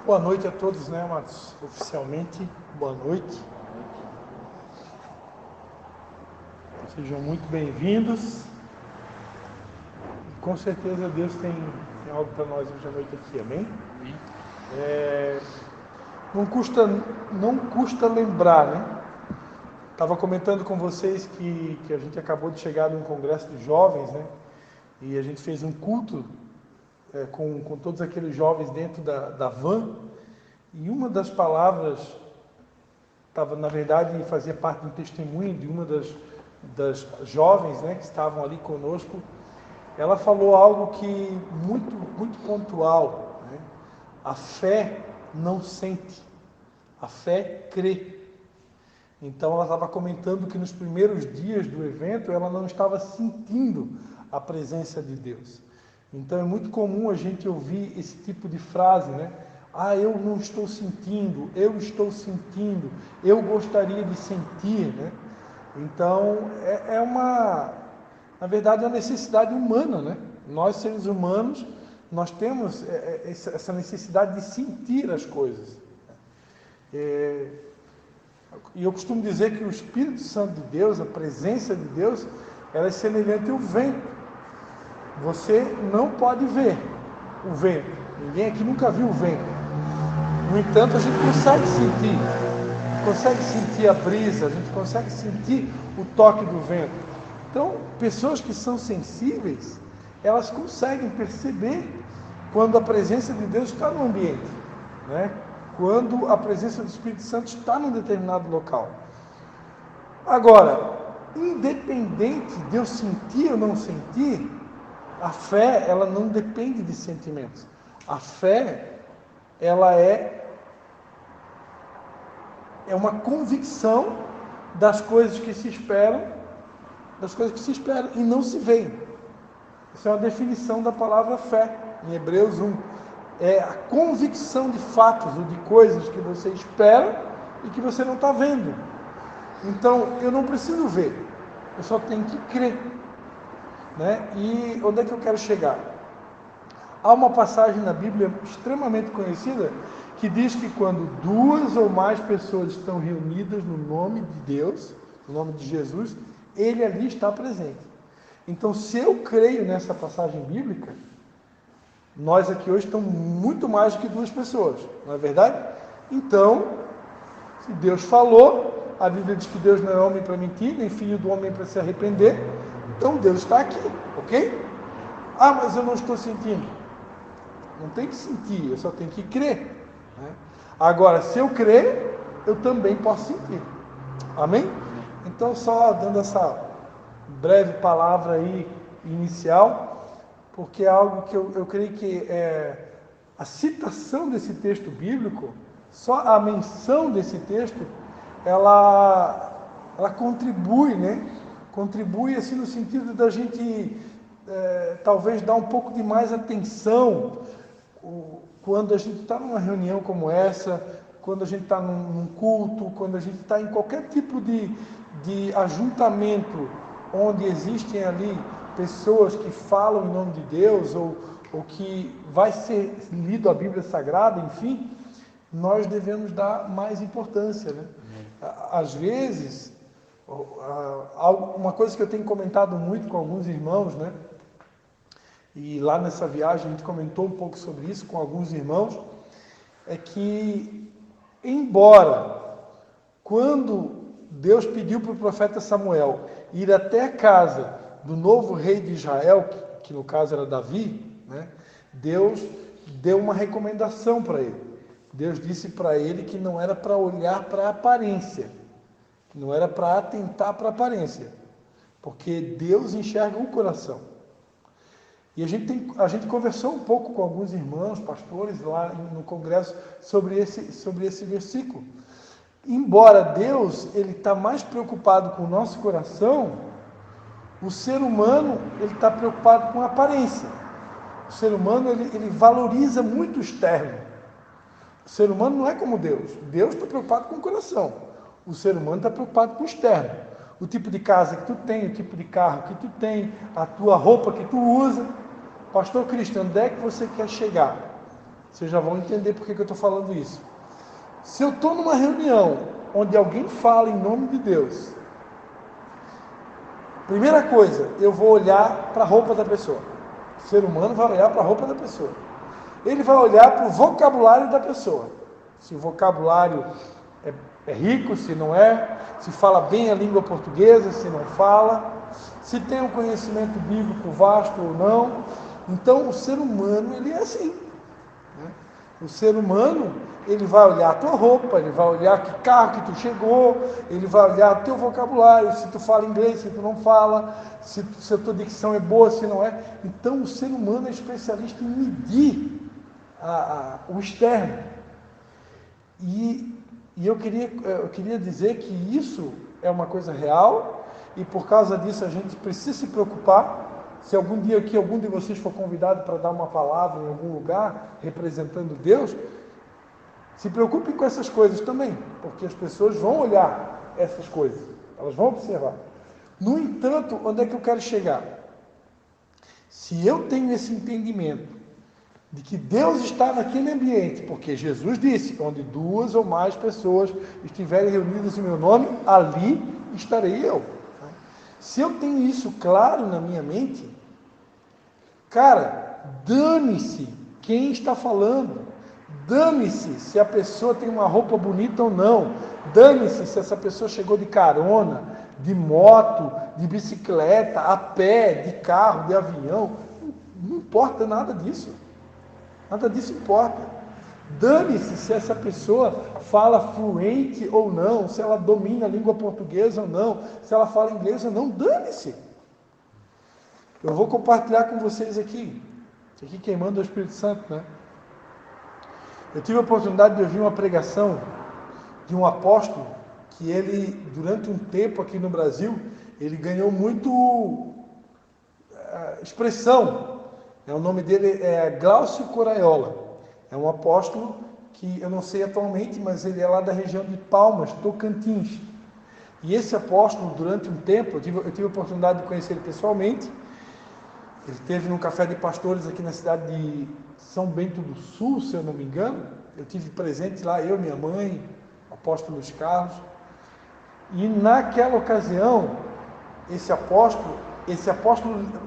Boa noite a todos, né, amados? Oficialmente, boa noite. Sejam muito bem-vindos. Com certeza Deus tem algo para nós hoje à noite aqui, amém? Não custa lembrar, né? Estava comentando com vocês que a gente acabou de chegar num congresso de jovens, né? E a gente fez um culto com todos aqueles jovens dentro da van. E uma das palavras na verdade, fazia parte do testemunho de uma das jovens, né, que estavam ali conosco. Ela falou algo que muito, muito pontual, né? A fé não sente, a fé crê. Então ela estava comentando que nos primeiros dias do evento ela não estava sentindo a presença de Deus. Então é muito comum a gente ouvir esse tipo de frase, né? Ah, eu não estou sentindo, eu estou sentindo, eu gostaria de sentir, né? Então na verdade, é uma necessidade humana, né? Nós, seres humanos, nós temos essa necessidade de sentir as coisas. E eu costumo dizer que o Espírito Santo de Deus, a presença de Deus, ela é semelhante ao vento. Você não pode ver o vento. Ninguém aqui nunca viu o vento. No entanto, a gente consegue sentir a brisa, a gente consegue sentir o toque do vento. Então, pessoas que são sensíveis, elas conseguem perceber quando a presença de Deus está no ambiente, né? Quando a presença do Espírito Santo está num determinado local. Agora, independente de eu sentir ou não sentir, a fé, ela não depende de sentimentos. A fé, ela é uma convicção das coisas que se esperam, e não se veem. Essa é uma definição da palavra fé, em Hebreus 1. É a convicção de fatos ou de coisas que você espera e que você não está vendo. Então, eu não preciso ver, eu só tenho que crer, né? E onde é que eu quero chegar? Há uma passagem na Bíblia extremamente conhecida que diz que quando 2 ou mais pessoas estão reunidas no nome de Deus, no nome de Jesus, Ele ali está presente. Então, se eu creio nessa passagem bíblica, nós aqui hoje estamos muito mais do que 2 pessoas, não é verdade? Então, se Deus falou, a Bíblia diz que Deus não é homem para mentir, nem filho do homem para se arrepender, então Deus está aqui, ok? Ah, mas eu não estou sentindo. Não tem que sentir, eu só tenho que crer, né? Agora, se eu crer, eu também posso sentir. Amém? Então, só dando essa breve palavra aí inicial, porque é algo que eu creio que a citação desse texto bíblico, só a menção desse texto, ela contribui, né? Contribui assim no sentido da gente talvez dar um pouco de mais atenção quando a gente está numa reunião como essa, quando a gente está num culto, quando a gente está em qualquer tipo de ajuntamento onde existem ali pessoas que falam em nome de Deus ou que vai ser lido a Bíblia Sagrada, enfim, nós devemos dar mais importância, né? Às vezes, uma coisa que eu tenho comentado muito com alguns irmãos, né? E lá nessa viagem a gente comentou um pouco sobre isso com alguns irmãos, é que, embora quando Deus pediu para o profeta Samuel ir até a casa do novo rei de Israel, que no caso era Davi, né? Deus deu uma recomendação para ele. Deus disse para ele que não era para olhar para a aparência, não era para atentar para a aparência, porque Deus enxerga o coração. E a gente conversou um pouco com alguns irmãos, pastores, lá no congresso, sobre esse versículo. Embora Deus ele está mais preocupado com o nosso coração, o ser humano ele está preocupado com a aparência. O ser humano ele valoriza muito o externo. O ser humano não é como Deus. Deus está preocupado com o coração. O ser humano está preocupado com o externo. O tipo de casa que tu tem, o tipo de carro que tu tem, a tua roupa que tu usa. Pastor Cristian, onde é que você quer chegar? Vocês já vão entender por que eu estou falando isso. Se eu estou numa reunião onde alguém fala em nome de Deus, primeira coisa, eu vou olhar para a roupa da pessoa. O ser humano vai olhar para a roupa da pessoa. Ele vai olhar para o vocabulário da pessoa. Se o vocabulário é rico, se não é, se fala bem a língua portuguesa, se não fala, se tem um conhecimento bíblico vasto ou não. Então, o ser humano, ele é assim. Né? O ser humano, ele vai olhar a tua roupa, ele vai olhar que carro que tu chegou, ele vai olhar o teu vocabulário, se tu fala inglês, se tu não fala, se a tua dicção é boa, se não é. Então, o ser humano é especialista em medir o externo. E eu queria dizer que isso é uma coisa real, e por causa disso a gente precisa se preocupar. Se algum dia aqui algum de vocês for convidado para dar uma palavra em algum lugar, representando Deus, se preocupem com essas coisas também, porque as pessoas vão olhar essas coisas, elas vão observar. No entanto, onde é que eu quero chegar? Se eu tenho esse entendimento de que Deus está naquele ambiente, porque Jesus disse, onde 2 ou mais pessoas estiverem reunidas em meu nome, ali estarei eu. Se eu tenho isso claro na minha mente, cara, dane-se quem está falando, dane-se se a pessoa tem uma roupa bonita ou não, dane-se se essa pessoa chegou de carona, de moto, de bicicleta, a pé, de carro, de avião, não importa nada disso. Nada disso importa. Dane-se se essa pessoa fala fluente ou não, se ela domina a língua portuguesa ou não, se ela fala inglês ou não, dane-se. Eu vou compartilhar com vocês aqui queimando o Espírito Santo, né? Eu tive a oportunidade de ouvir uma pregação de um apóstolo que ele, durante um tempo aqui no Brasil, ele ganhou muito expressão. O nome dele é Glaucio Coraiola. É um apóstolo que eu não sei atualmente, mas ele é lá da região de Palmas, Tocantins. E esse apóstolo, durante um tempo, eu tive a oportunidade de conhecer ele pessoalmente. Ele esteve num café de pastores aqui na cidade de São Bento do Sul, se eu não me engano. Eu tive presente lá, eu, minha mãe, o apóstolo Luiz Carlos. E naquela ocasião, esse apóstolo,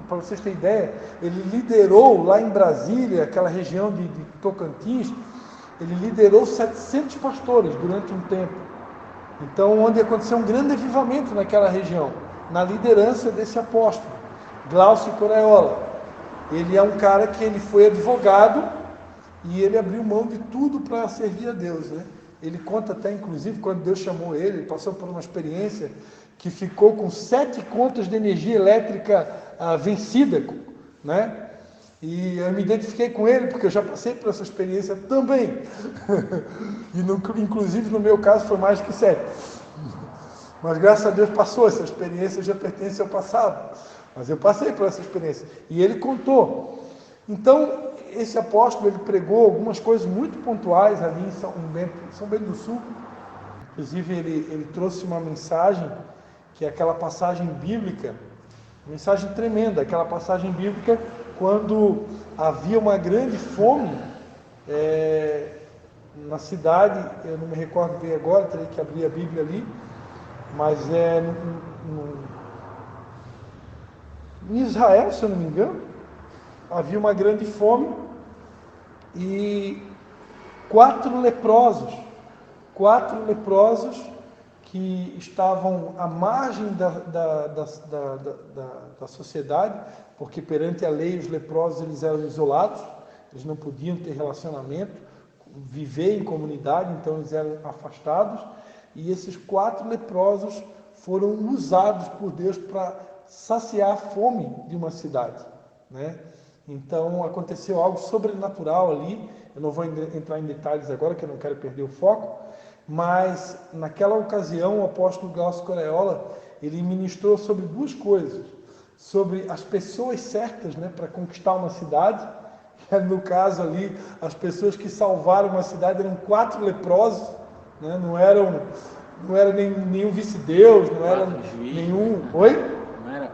para vocês terem ideia, ele liderou lá em Brasília, aquela região de Tocantins, ele liderou 700 pastores durante um tempo. Então, onde aconteceu um grande avivamento naquela região, na liderança desse apóstolo, Glaucio Coraiola. Ele é um cara que ele foi advogado e ele abriu mão de tudo para servir a Deus, né? Ele conta até, inclusive, quando Deus chamou ele passou por uma experiência que ficou com 7 contas de energia elétrica vencida, né? E eu me identifiquei com ele, porque eu já passei por essa experiência também. Inclusive, no meu caso, foi mais que 7. Mas, graças a Deus, passou. Essa experiência já pertence ao passado. Mas eu passei por essa experiência. E ele contou. Então, esse apóstolo, ele pregou algumas coisas muito pontuais ali em São Bento do Sul. Inclusive, ele trouxe uma mensagem, que é aquela passagem bíblica, mensagem tremenda, aquela passagem bíblica quando havia uma grande fome na cidade, eu não me recordo bem agora, teria que abrir a Bíblia ali, mas em Israel, se eu não me engano, havia uma grande fome e 4 leprosos que estavam à margem da sociedade, porque perante a lei os leprosos eles eram isolados, eles não podiam ter relacionamento, viver em comunidade, então eles eram afastados, e esses 4 leprosos foram usados por Deus para saciar a fome de uma cidade, né? Então aconteceu algo sobrenatural ali, eu não vou entrar em detalhes agora, que eu não quero perder o foco, mas naquela ocasião o apóstolo Glaucio Coraiola, ele ministrou sobre 2 coisas, sobre as pessoas certas, né, para conquistar uma cidade. No caso ali, as pessoas que salvaram uma cidade eram 4 leprosos, né, não era nenhum vice-deus, não era nenhum... Oi? Não era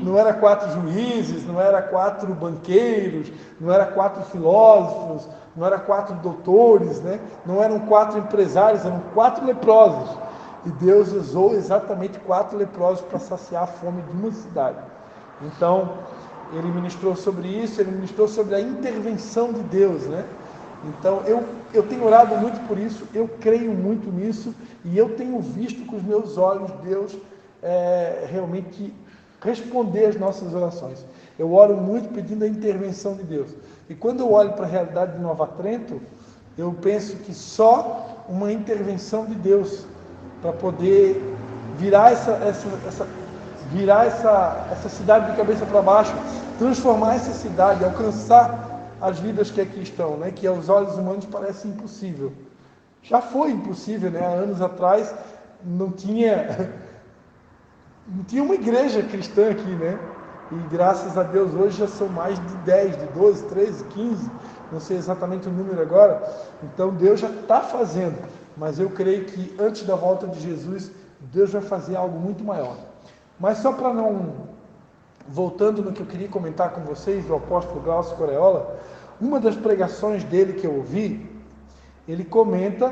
não era 4 juízes, não era 4 banqueiros, não era 4 filósofos, não era 4 doutores, né? Não eram 4 empresários, eram 4 leprosos. E Deus usou exatamente 4 leprosos para saciar a fome de uma cidade. Então, ele ministrou sobre isso, ele ministrou sobre a intervenção de Deus, né? Então, eu tenho orado muito por isso, eu creio muito nisso, e eu tenho visto com os meus olhos Deus realmente responder às nossas orações. Eu oro muito pedindo a intervenção de Deus. E quando eu olho para a realidade de Nova Trento, eu penso que só uma intervenção de Deus para poder virar essa cidade de cabeça para baixo, transformar essa cidade, alcançar as vidas que aqui estão, né? Que aos olhos humanos parece impossível. Já foi impossível, né? Há anos atrás não tinha uma igreja cristã aqui, né? E graças a Deus hoje já são mais de 10, de 12, 13, 15, não sei exatamente o número agora. Então Deus já está fazendo, mas eu creio que antes da volta de Jesus, Deus vai fazer algo muito maior. Mas só para não... Voltando no que eu queria comentar com vocês, do apóstolo Glaucio Coreola, uma das pregações dele que eu ouvi, ele comenta,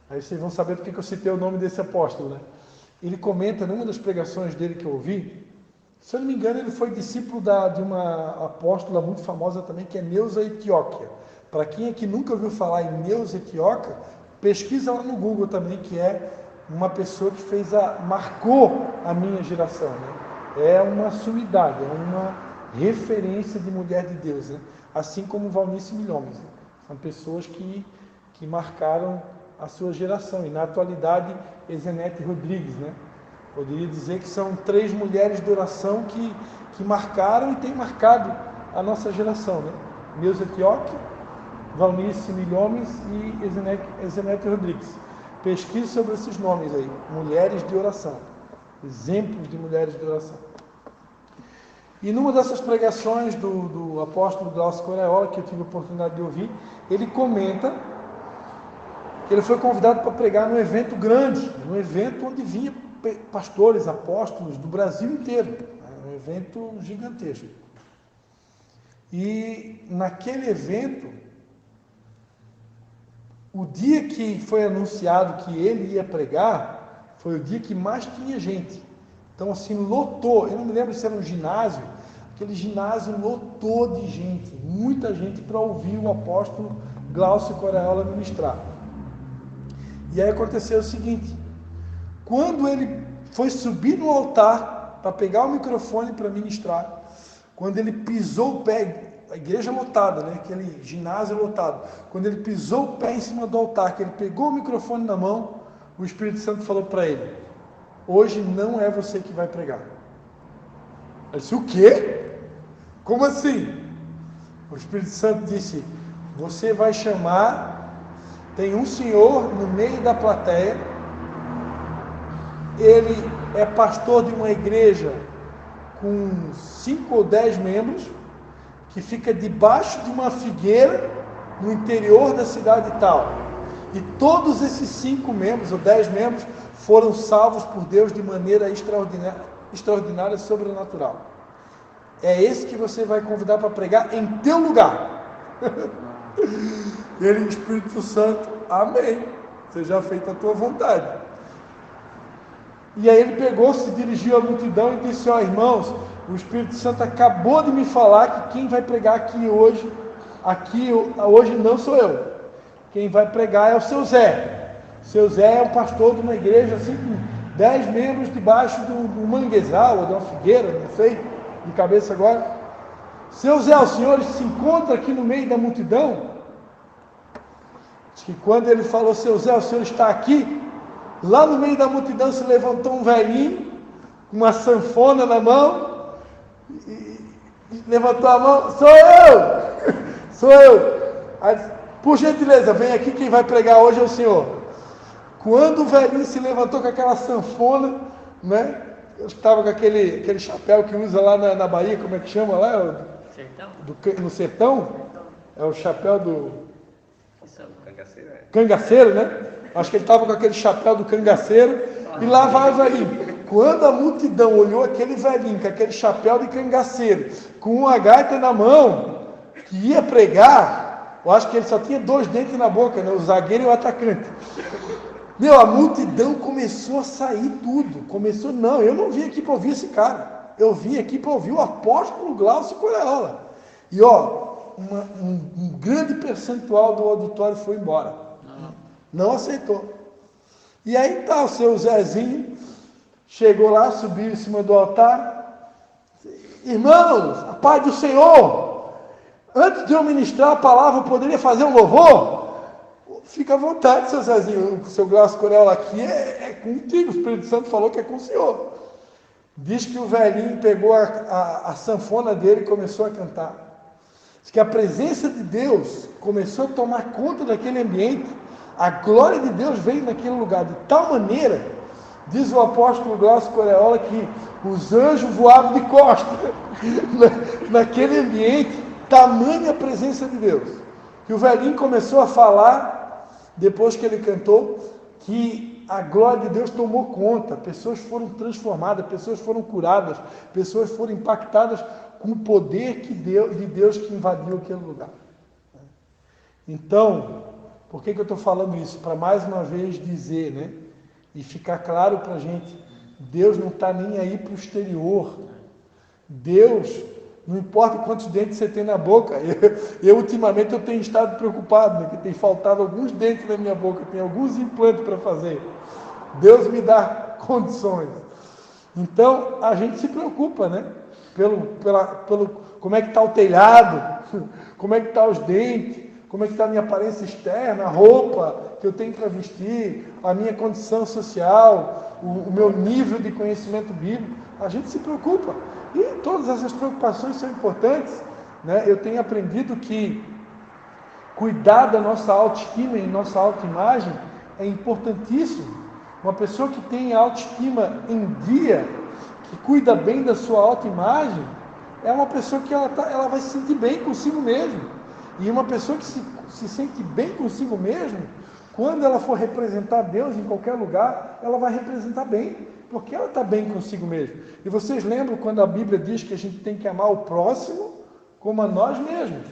aí vocês vão saber porque que eu citei o nome desse apóstolo, né? Ele comenta numa das pregações dele que eu ouvi, se eu não me engano, ele foi discípulo de uma apóstola muito famosa também, que é Neusa Etioquia. Para quem aqui nunca ouviu falar em Neusa Etioquia, pesquisa lá no Google também, que é uma pessoa que marcou a minha geração, né? É uma sumidade, é uma referência de mulher de Deus, né? Assim como Valnice Milhomes, né? São pessoas que marcaram a sua geração, e na atualidade Ezenete Rodrigues, né? Poderia dizer que são 3 mulheres de oração que marcaram e têm marcado a nossa geração, né? Neusa Etioquia, Valnice Milhomes e Ezenete Rodrigues. Pesquise sobre esses nomes aí, mulheres de oração, exemplos de mulheres de oração. E numa dessas pregações do apóstolo Glaucio Coreola, que eu tive a oportunidade de ouvir, ele comenta que ele foi convidado para pregar num evento grande, num evento onde vinha pastores, apóstolos do Brasil inteiro, né? Um evento gigantesco. E naquele evento, o dia que foi anunciado que ele ia pregar, foi o dia que mais tinha gente. Então, assim, lotou. Eu não me lembro se era um ginásio. Aquele ginásio lotou de gente, muita gente para ouvir o apóstolo Glaucio Coreola ministrar. E aí aconteceu o seguinte: quando ele foi subir no altar para pegar o microfone para ministrar, quando ele pisou o pé, a igreja lotada, né? Aquele ginásio lotado, quando ele pisou o pé em cima do altar, que ele pegou o microfone na mão, o Espírito Santo falou para ele: hoje não é você que vai pregar. Ele disse: o quê? Como assim? O Espírito Santo disse: você vai chamar, tem um senhor no meio da plateia, ele é pastor de uma igreja com 5 ou 10 membros, que fica debaixo de uma figueira no interior da cidade tal. E todos esses 5 membros ou 10 membros foram salvos por Deus de maneira extraordinária, sobrenatural. É esse que você vai convidar para pregar em teu lugar. Ele, Espírito Santo, amém. Seja feita a tua vontade. E aí ele pegou, se dirigiu à multidão e disse: ó, irmãos, o Espírito Santo acabou de me falar que quem vai pregar aqui hoje não sou eu. Quem vai pregar é o seu Zé. O seu Zé é um pastor de uma igreja assim, com 10 membros debaixo do manguezal ou de uma figueira, não sei, de cabeça agora. Seu Zé, o senhor se encontra aqui no meio da multidão? Diz que quando ele falou: seu Zé, o senhor está aqui, lá no meio da multidão se levantou um velhinho, com uma sanfona na mão, e levantou a mão: sou eu! Sou eu! Aí, por gentileza, vem aqui, quem vai pregar hoje é o senhor. Quando o velhinho se levantou com aquela sanfona, né? Eu estava com aquele chapéu que usa lá na Bahia, como é que chama lá? Sertão? No sertão? É o chapéu do... Cangaceiro, é. Cangaceiro, né? Acho que ele estava com aquele chapéu do cangaceiro, e lá vai o velhinho. quando a multidão olhou aquele velhinho com aquele chapéu de cangaceiro, com uma gaita na mão, que ia pregar, eu acho que ele só tinha 2 dentes na boca, né? O zagueiro e o atacante. A multidão começou a sair tudo. Não, eu não vim aqui para ouvir esse cara. Eu vim aqui para ouvir o apóstolo Glaucio Coreola. E um grande percentual do auditório foi embora. Não aceitou. E aí tá, o seu Zezinho chegou lá, subiu em cima do altar. Irmãos, a paz do Senhor, antes de eu ministrar a palavra, eu poderia fazer um louvor? Fica à vontade, seu Zezinho, o seu Glaucio Coreola aqui é contigo, o Espírito Santo falou que é com o senhor. Diz que o velhinho pegou a sanfona dele e começou a cantar. Diz que a presença de Deus começou a tomar conta daquele ambiente. A glória de Deus veio naquele lugar de tal maneira, diz o apóstolo Glaucio Coreola, que os anjos voavam de costas naquele ambiente, tamanha presença de Deus. Que o velhinho começou a falar, depois que ele cantou, que a glória de Deus tomou conta, pessoas foram transformadas, pessoas foram curadas, pessoas foram impactadas com o poder de Deus que invadiu aquele lugar. Então, por que eu estou falando isso? Para mais uma vez dizer, né? E ficar claro para a gente, Deus não está nem aí para o exterior. Deus, não importa quantos dentes você tem na boca, ultimamente eu tenho estado preocupado, né? Que tem faltado alguns dentes na minha boca, tem alguns implantes para fazer. Deus me dá condições. Então, a gente se preocupa, né? Pelo como é que está o telhado, como é que está os dentes, como é que está a minha aparência externa, a roupa que eu tenho para vestir, a minha condição social, o meu nível de conhecimento bíblico. A gente se preocupa. E todas essas preocupações são importantes, né? Eu tenho aprendido que cuidar da nossa autoestima e nossa autoimagem é importantíssimo. Uma pessoa que tem autoestima em dia, que cuida bem da sua autoimagem, é uma pessoa que ela vai se sentir bem consigo mesmo. E uma pessoa que se sente bem consigo mesmo, quando ela for representar Deus em qualquer lugar, ela vai representar bem, porque ela está bem consigo mesmo. E vocês lembram quando a Bíblia diz que a gente tem que amar o próximo como a nós mesmos?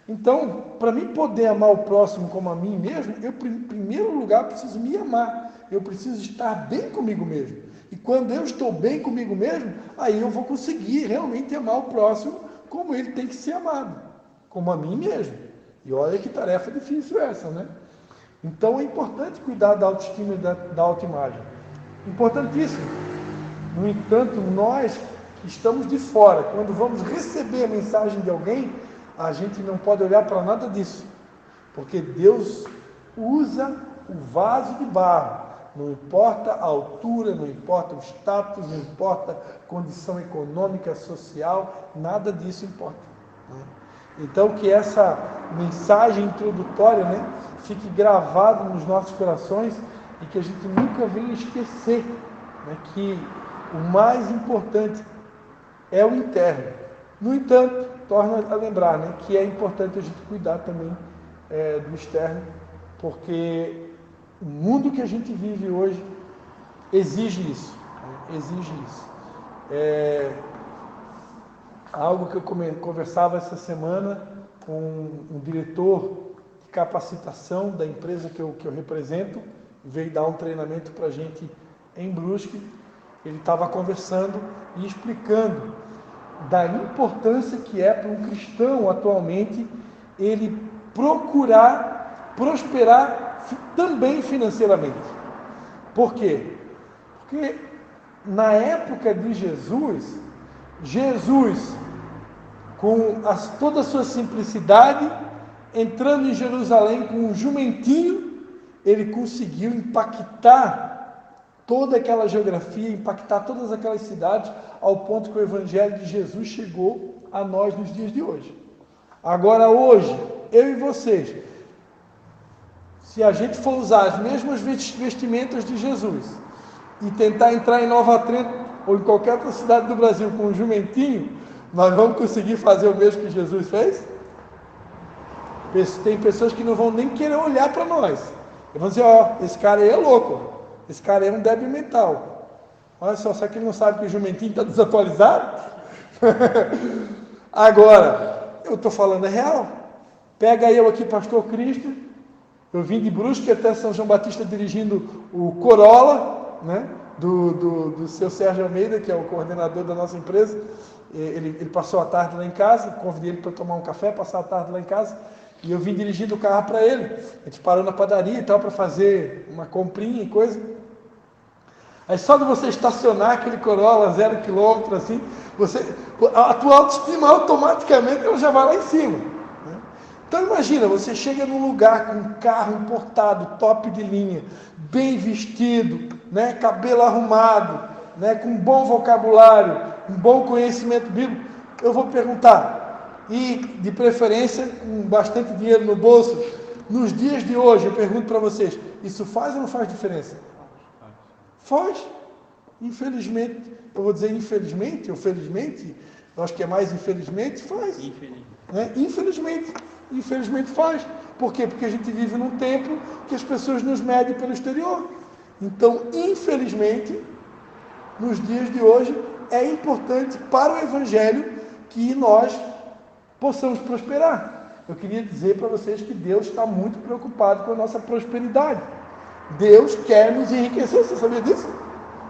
Então, para mim poder amar o próximo como a mim mesmo, eu, em primeiro lugar, preciso me amar. Eu preciso estar bem comigo mesmo. E quando eu estou bem comigo mesmo, aí eu vou conseguir realmente amar o próximo como ele tem que ser amado, como a mim mesmo. E olha que tarefa difícil essa, né? Então é importante cuidar da autoestima e da autoimagem. Importantíssimo. No entanto, nós que estamos de fora, quando vamos receber a mensagem de alguém, a gente não pode olhar para nada disso. Porque Deus usa o vaso de barro. Não importa a altura, não importa o status, não importa a condição econômica, social, nada disso importa, né? Então, que essa mensagem introdutória, né, fique gravada nos nossos corações e que a gente nunca venha esquecer, né, que o mais importante é o interno. No entanto, torna a lembrar, né, que é importante a gente cuidar também do externo, porque o mundo que a gente vive hoje exige isso, né, exige isso. Algo que eu conversava essa semana com um diretor de capacitação da empresa que eu represento, veio dar um treinamento para a gente em Brusque. Ele estava conversando e explicando da importância que é para um cristão atualmente ele procurar prosperar também financeiramente. Por quê? Porque na época de Jesus, com toda a sua simplicidade, entrando em Jerusalém com um jumentinho, ele conseguiu impactar toda aquela geografia, impactar todas aquelas cidades, ao ponto que o Evangelho de Jesus chegou a nós nos dias de hoje. Agora hoje, eu e vocês, se a gente for usar as mesmas vestimentas de Jesus e tentar entrar em Nova Trento ou em qualquer outra cidade do Brasil com um jumentinho, nós vamos conseguir fazer o mesmo que Jesus fez? Tem pessoas que não vão nem querer olhar para nós. Eles vão dizer, esse cara aí é louco, esse cara aí é um débil mental. Olha só, será que ele não sabe que o jumentinho está desatualizado? Agora, eu estou falando é real. Pega eu aqui, pastor Cristo, eu vim de Brusque até São João Batista dirigindo o Corolla, né? Do seu Sérgio Almeida, que é o coordenador da nossa empresa. Ele passou a tarde lá em casa, convidei ele para tomar um café, passar a tarde lá em casa, e eu vim dirigindo o carro para ele. A gente parou na padaria e tal para fazer uma comprinha e coisa. Aí só de você estacionar aquele Corolla 0 km assim, a tua autoestima automaticamente ela já vai lá em cima. Né? Então imagina, você chega num lugar com um carro importado, top de linha, bem vestido, né, cabelo arrumado, né, com um bom vocabulário, um bom conhecimento bíblico. Eu vou perguntar, e de preferência com bastante dinheiro no bolso, nos dias de hoje, eu pergunto para vocês, isso faz ou não faz diferença? Faz. Infelizmente, eu vou dizer infelizmente, ou felizmente, eu acho que é mais infelizmente, faz. Infelizmente faz. Por quê? Porque a gente vive num tempo que as pessoas nos medem pelo exterior. Então, infelizmente, nos dias de hoje, é importante para o Evangelho que nós possamos prosperar. Eu queria dizer para vocês que Deus está muito preocupado com a nossa prosperidade. Deus quer nos enriquecer, você sabia disso?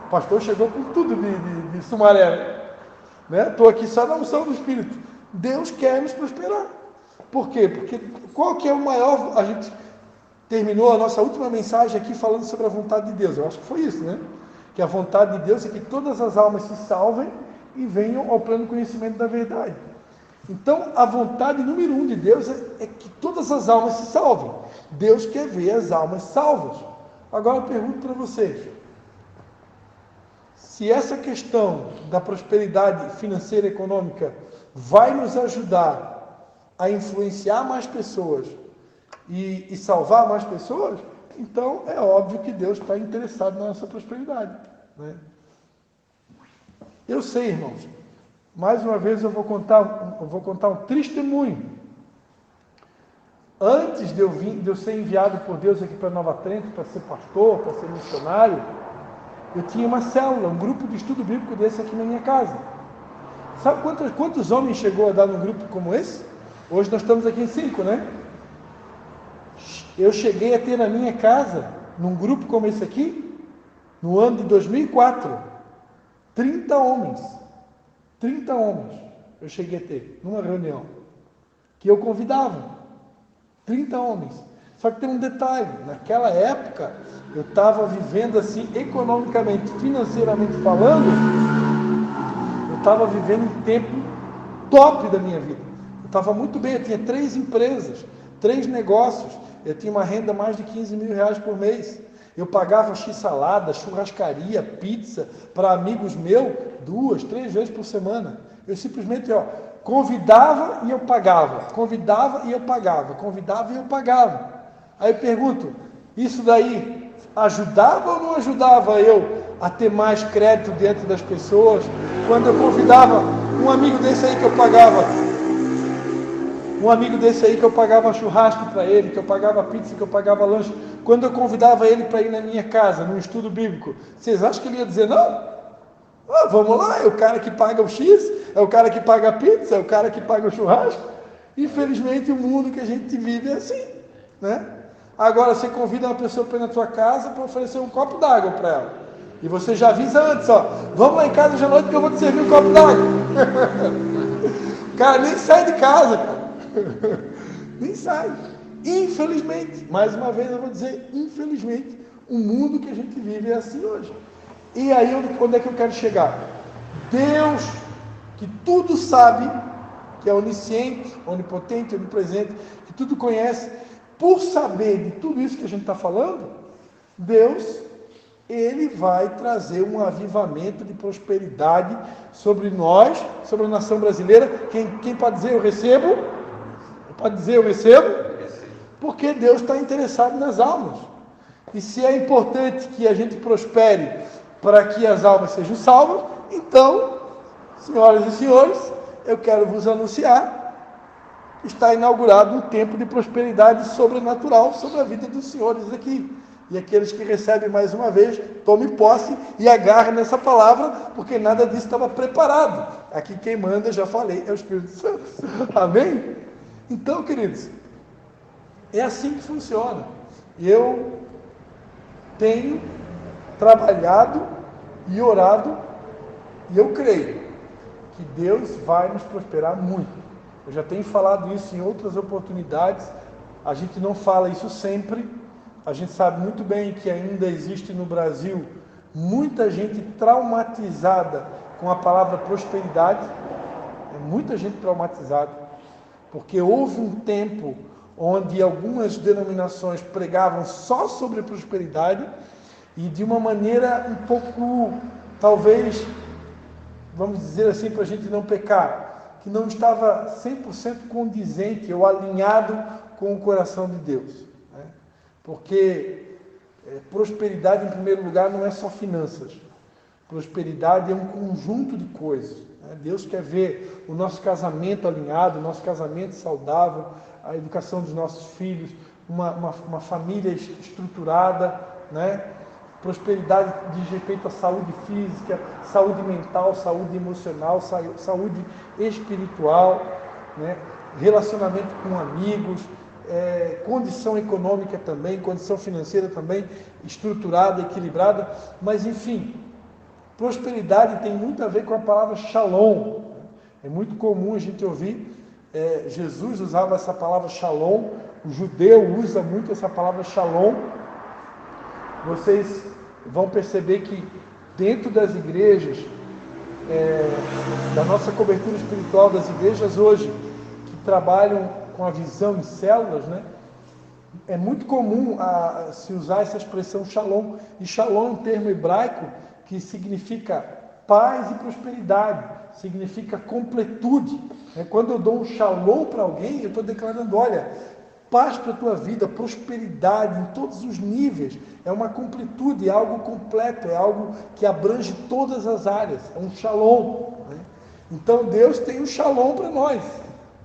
O pastor chegou com tudo de Sumaré, né? Estou aqui só na unção do Espírito. Deus quer nos prosperar. Por quê? Porque qual que é o maior... A gente terminou a nossa última mensagem aqui falando sobre a vontade de Deus. Eu acho que foi isso, né? Que a vontade de Deus é que todas as almas se salvem e venham ao pleno conhecimento da verdade. Então, a vontade número 1 de Deus é que todas as almas se salvem. Deus quer ver as almas salvas. Agora eu pergunto para vocês, se essa questão da prosperidade financeira e econômica vai nos ajudar a influenciar mais pessoas e salvar mais pessoas, então é óbvio que Deus está interessado na nossa prosperidade. Né? Eu sei, irmãos, mais uma vez eu vou contar um testemunho. Antes de eu ser enviado por Deus aqui para Nova Trento, para ser pastor, para ser missionário, eu tinha uma célula, um grupo de estudo bíblico desse aqui na minha casa. Sabe quantos homens chegou a dar num grupo como esse? Hoje nós estamos aqui em 5, né? Eu cheguei a ter na minha casa, num grupo como esse aqui, no ano de 2004, 30 homens. 30 homens eu cheguei a ter, numa reunião, que eu convidava. 30 homens. Só que tem um detalhe, naquela época, eu estava vivendo assim, economicamente, financeiramente falando, eu estava vivendo um tempo top da minha vida. Eu estava muito bem, eu tinha 3 empresas, 3 negócios, eu tinha uma renda mais de 15 mil reais por mês. Eu pagava x-salada, churrascaria, pizza, para amigos meus, 2, 3 vezes por semana. Eu simplesmente, convidava e eu pagava, convidava e eu pagava, convidava e eu pagava. Aí eu pergunto, isso daí ajudava ou não ajudava eu a ter mais crédito dentro das pessoas? Quando eu convidava um amigo desse aí que eu pagava churrasco para ele, que eu pagava pizza, que eu pagava lanche, quando eu convidava ele para ir na minha casa, num estudo bíblico, vocês acham que ele ia dizer não? Vamos lá, é o cara que paga o X, é o cara que paga a pizza, é o cara que paga o churrasco. Infelizmente o mundo que a gente vive é assim, né? Agora você convida uma pessoa para ir na tua casa para oferecer um copo d'água para ela, e você já avisa antes, vamos lá em casa hoje à noite que eu vou te servir um copo d'água. O cara nem sai de casa, cara. Nem sai. Infelizmente, mais uma vez eu vou dizer, infelizmente, o mundo que a gente vive é assim hoje. E aí, onde é que eu quero chegar? Deus, que tudo sabe, que é onisciente, onipotente, onipresente, que tudo conhece, por saber de tudo isso que a gente está falando, Deus, Ele vai trazer um avivamento de prosperidade sobre nós, sobre a nação brasileira. Quem pode dizer eu recebo? Pode dizer eu recebo? Porque Deus está interessado nas almas. E se é importante que a gente prospere para que as almas sejam salvas, então, senhoras e senhores, eu quero vos anunciar, está inaugurado um tempo de prosperidade sobrenatural sobre a vida dos senhores aqui. E aqueles que recebem mais uma vez, tome posse e agarre nessa palavra, porque nada disso estava preparado. Aqui quem manda, já falei, é o Espírito Santo. Amém? Então, queridos, é assim que funciona. Eu tenho trabalhado e orado, e eu creio que Deus vai nos prosperar muito. Eu já tenho falado isso em outras oportunidades, a gente não fala isso sempre, a gente sabe muito bem que ainda existe no Brasil muita gente traumatizada com a palavra prosperidade, muita gente traumatizada, porque houve um tempo onde algumas denominações pregavam só sobre prosperidade e de uma maneira um pouco, talvez, vamos dizer assim, para a gente não pecar, que não estava 100% condizente ou alinhado com o coração de Deus. Né? Porque prosperidade, em primeiro lugar, não é só finanças. Prosperidade é um conjunto de coisas. Né? Deus quer ver o nosso casamento alinhado, o nosso casamento saudável, a educação dos nossos filhos, uma família estruturada, né? Prosperidade diz respeito à saúde física, saúde mental, saúde emocional, saúde espiritual, né? Relacionamento com amigos, condição econômica também, condição financeira também, estruturada, equilibrada, mas enfim, prosperidade tem muito a ver com a palavra shalom. É muito comum a gente ouvir, Jesus usava essa palavra shalom, o judeu usa muito essa palavra shalom. Vocês vão perceber que dentro das igrejas, da nossa cobertura espiritual das igrejas hoje, que trabalham com a visão em células, né? É muito comum se usar essa expressão shalom, e shalom é um termo hebraico que significa paz e prosperidade, significa completude. Quando eu dou um shalom para alguém, eu estou declarando, olha, paz para a tua vida, prosperidade em todos os níveis, é uma completude, é algo completo, é algo que abrange todas as áreas, é um shalom. Né? Então Deus tem um shalom para nós,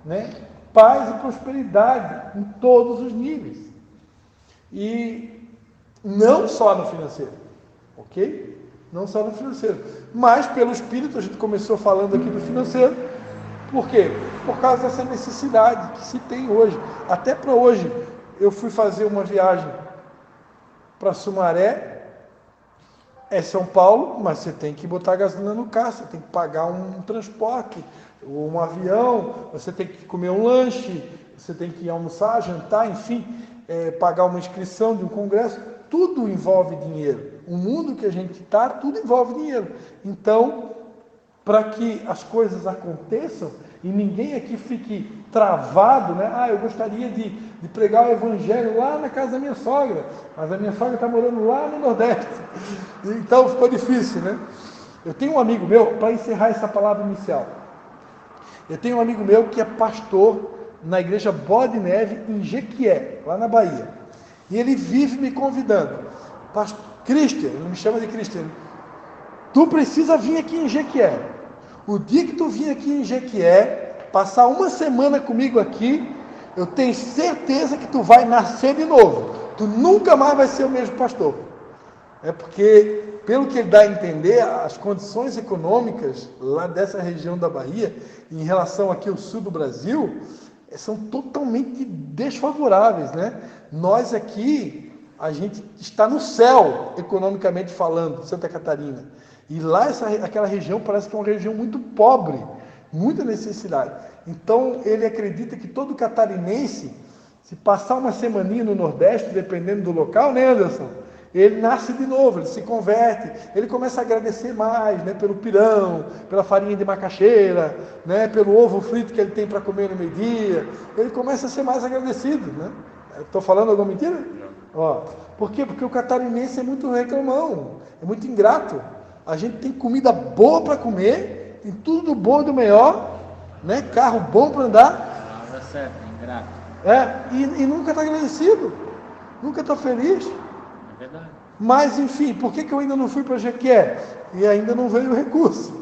né? Paz e prosperidade em todos os níveis, e não só no financeiro, ok? Não só no financeiro, mas pelo Espírito. A gente começou falando aqui do financeiro. Por quê? Por causa dessa necessidade que se tem hoje. Até para hoje, eu fui fazer uma viagem para Sumaré, São Paulo, mas você tem que botar gasolina no carro, você tem que pagar um transporte, um avião, você tem que comer um lanche, você tem que almoçar, jantar, enfim, pagar uma inscrição de um congresso. Tudo envolve dinheiro. O mundo que a gente está, tudo envolve dinheiro. Então, para que as coisas aconteçam e ninguém aqui fique travado, né? Eu gostaria de pregar o evangelho lá na casa da minha sogra, mas a minha sogra está morando lá no Nordeste, então ficou difícil, né? Eu tenho um amigo meu, para encerrar essa palavra inicial, eu tenho um amigo meu que é pastor na igreja Boa de Neve, em Jequié, lá na Bahia, e ele vive me convidando, pastor Christian, ele me chama de Christian, tu precisa vir aqui em Jequié. O dia que tu vir aqui em Jequié, passar uma semana comigo aqui, eu tenho certeza que tu vai nascer de novo. Tu nunca mais vai ser o mesmo pastor. É porque, pelo que ele dá a entender, as condições econômicas lá dessa região da Bahia, em relação aqui ao sul do Brasil, são totalmente desfavoráveis, né? Nós aqui, a gente está no céu, economicamente falando, Santa Catarina. E lá, aquela região parece que é uma região muito pobre, muita necessidade. Então, ele acredita que todo catarinense, se passar uma semaninha no Nordeste, dependendo do local, né, Anderson? Ele nasce de novo, ele se converte, ele começa a agradecer mais, né, pelo pirão, pela farinha de macaxeira, né, pelo ovo frito que ele tem para comer no meio-dia. Ele começa a ser mais agradecido, né? Estou falando alguma mentira? Não. Por quê? Porque o catarinense é muito reclamão, é muito ingrato. A gente tem comida boa para comer, tem tudo do bom e do melhor, né? Carro bom para andar. Palavra certa, ingrato. E nunca está agradecido, nunca está feliz. É verdade. Mas, enfim, por que eu ainda não fui para Jequié? E ainda não veio o recurso.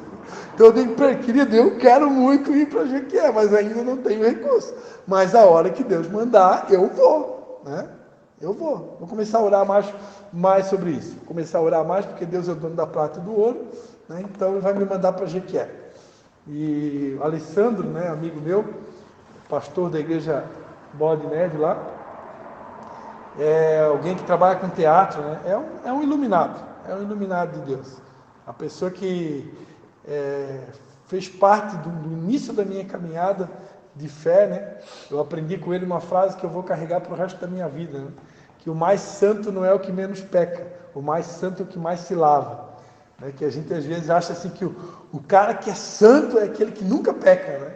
Então eu digo para ele, querido, eu quero muito ir para Jequié, mas ainda não tenho recurso. Mas a hora que Deus mandar, eu vou, né? Eu vou começar a orar mais sobre isso. Vou começar a orar mais, porque Deus é o dono da prata e do ouro, né? Então Ele vai me mandar para Jequié. E o Alessandro, né, amigo meu, pastor da igreja Bode Nerd lá, é alguém que trabalha com teatro, né? É um iluminado de Deus. A pessoa que fez parte do início da minha caminhada de fé, né? Eu aprendi com ele uma frase que eu vou carregar para o resto da minha vida, né? Que o mais santo não é o que menos peca, o mais santo é o que mais se lava, né? Que a gente às vezes acha assim que o cara que é santo é aquele que nunca peca, né?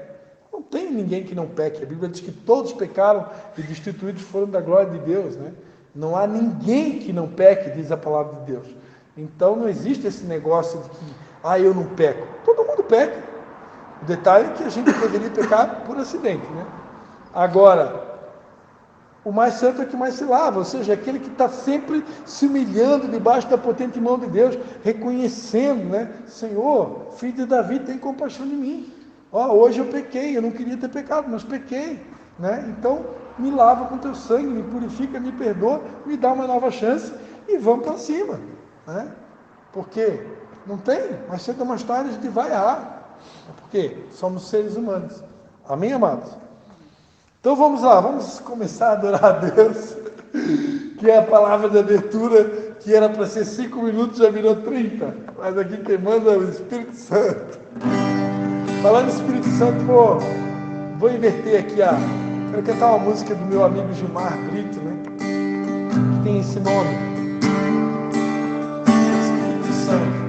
Não tem ninguém que não peque. A Bíblia diz que todos pecaram e destituídos foram da glória de Deus, né? Não há ninguém que não peque, diz a palavra de Deus. Então não existe esse negócio de que eu não peco. Todo mundo peca. O detalhe é que a gente poderia pecar por acidente, né? Agora, o mais santo é que mais se lava, ou seja, aquele que está sempre se humilhando debaixo da potente mão de Deus, reconhecendo, né? Senhor, filho de Davi, tem compaixão de mim. Hoje eu pequei, eu não queria ter pecado, mas pequei, né? Então, me lava com teu sangue, me purifica, me perdoa, me dá uma nova chance e vamos para cima, né? Porque não tem, mas cedo ou mais tarde a gente vai errar. Porque somos seres humanos. Amém, amados? Então vamos lá, vamos começar a adorar a Deus, que é a palavra de abertura, que era para ser 5 minutos, já virou 30. Mas aqui quem manda é o Espírito Santo. Falando do Espírito Santo, vou inverter aqui quero cantar uma música do meu amigo Gilmar Brito, né? Que tem esse nome. Espírito Santo.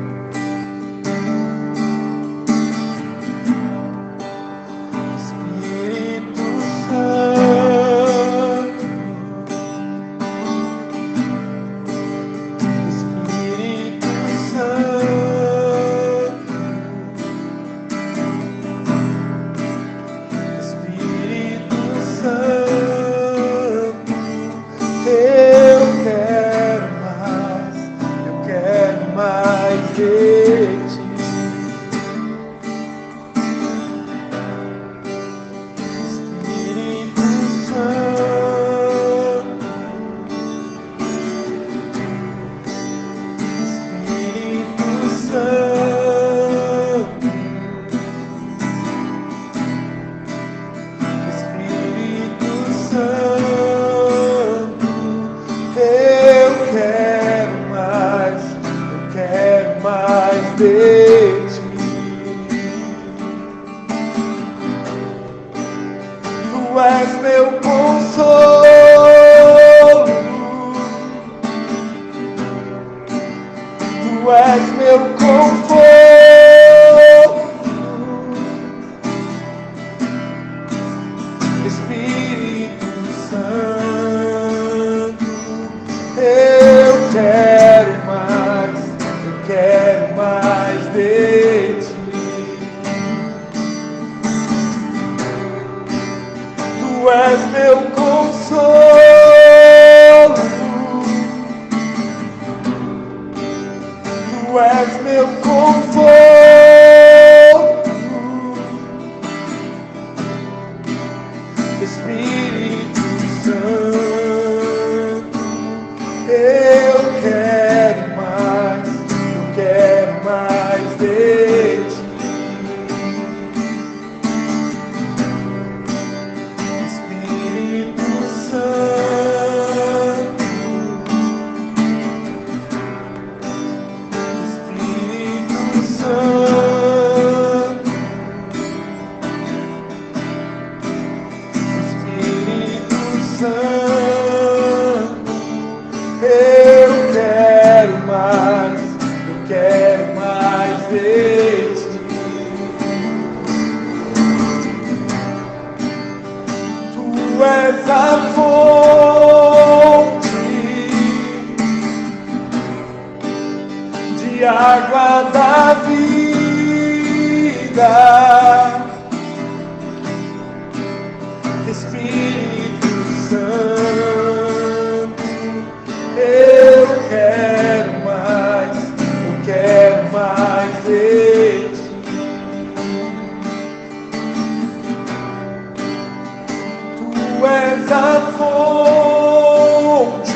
Tu és a fonte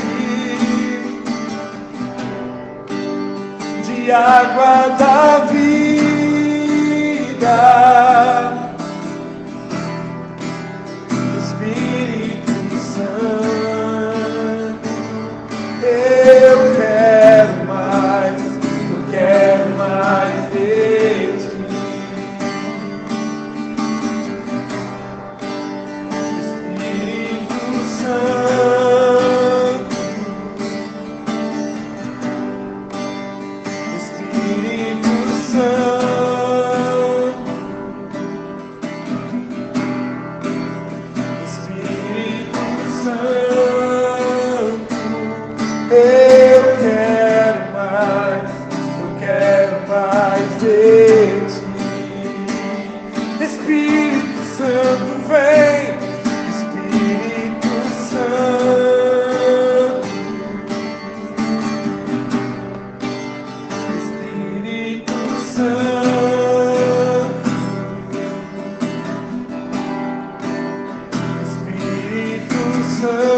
água da vida. Espírito Santo, eu quero mais de ti. Espírito Santo, Espírito Santo, Espírito Santo, eu quero mais de ti. Espírito Santo, vem. Espírito Santo, Espírito Santo, Espírito Santo,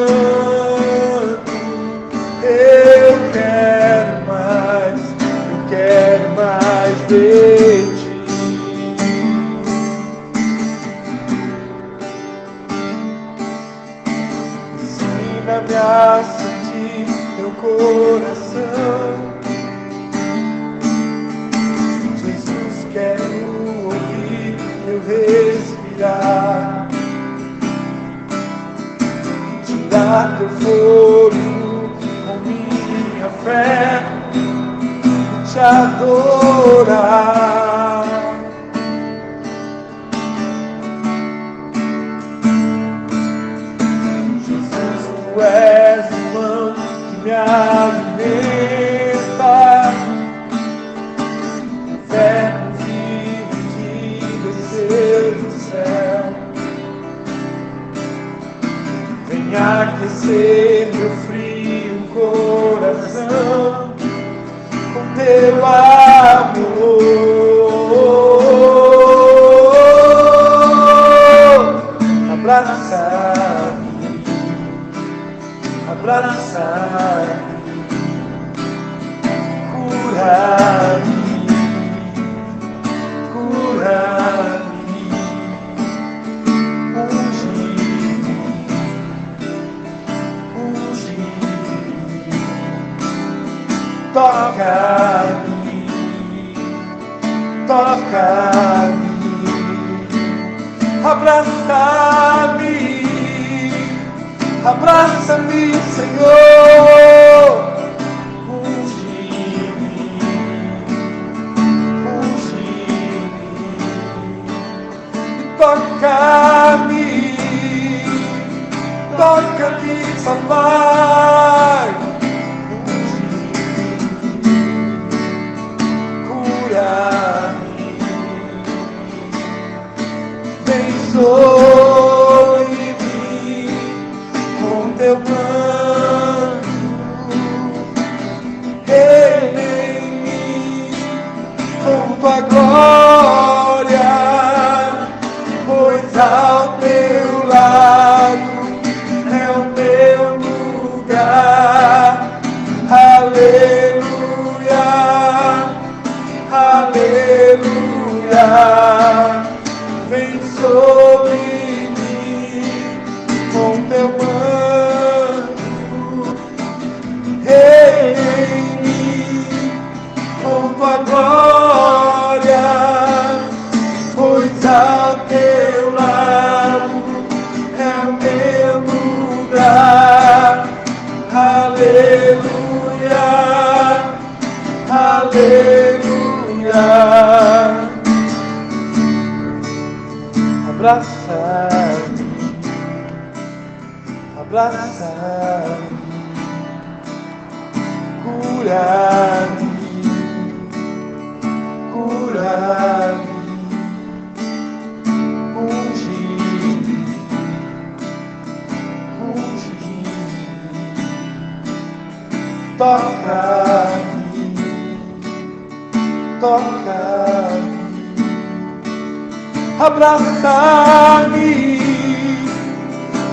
eu quero mais de ti. Ensina-me a sentir teu coração. Jesus, quero ouvir teu respirar. Tirar teu fôlego com minha fé, te adorar. Jesus, tu és o pão que me alimenta, inferno vivo que desceu do céu. Venha aquecer meu frio coração com teu amor. Abraça-me, abraça-me, cura-me, cura-me, unge-me, unge-me, toca-me, toca-me, abraça-me, abraça-me, Senhor, unge-me, unge-me, toca-me, toca-me, papai. Abençoe-me com teu manto, reine-me com tua glória, pois ao teu lado é o meu lugar. Aleluia, aleluia. Vem sobre mim com teu manto, reine com tua glória, pois ao teu lado é o meu lugar. Aleluia, aleluia. Abraça-me, abraça-me, cura-me, cura-me, unge-me, unge-me, toca-me, toca-me. Abraça-me,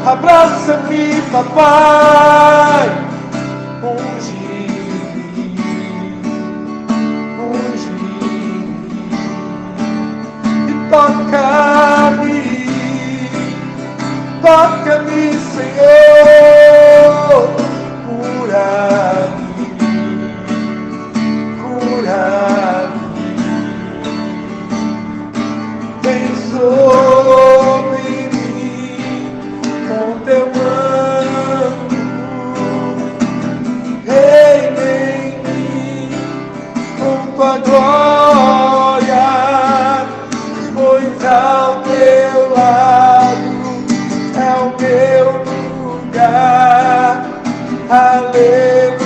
abraça-me, papai, unge-me, tua glória, pois ao teu lado é o meu lugar. Aleluia,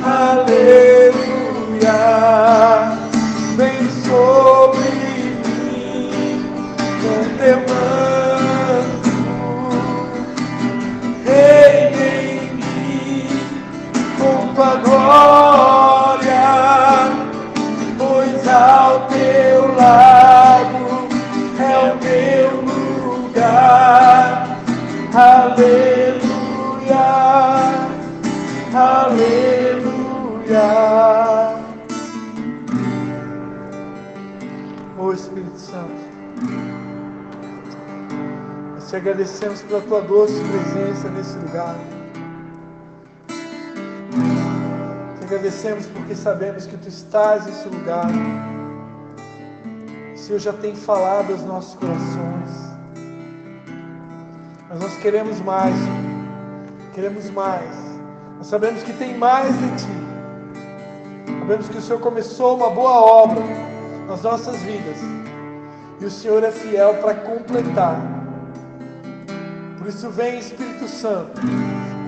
aleluia. Vem sobre mim com teu manto, reine em mim com tua glória, pois ao teu lado é o meu lugar. Aleluia, aleluia. Ô Espírito Santo, nós te agradecemos pela tua doce presença nesse lugar. Te agradecemos porque sabemos que tu estás nesse lugar. O Senhor já tem falado aos nossos corações. Mas nós queremos mais, queremos mais. Nós sabemos que tem mais de Ti. Sabemos que o Senhor começou uma boa obra nas nossas vidas. E o Senhor é fiel para completar. Por isso vem, Espírito Santo.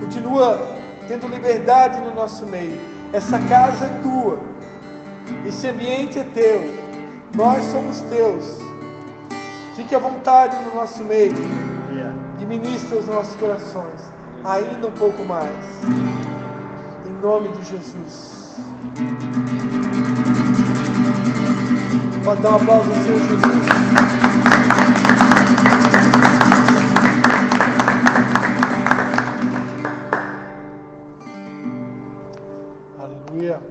Continua tendo liberdade no nosso meio. Essa casa é Tua. Esse ambiente é Teu. Nós somos Teus. Fique à vontade no nosso meio. E ministra os nossos corações ainda um pouco mais, em nome de Jesus. Pode dar um aplauso ao Senhor Jesus. Aleluia.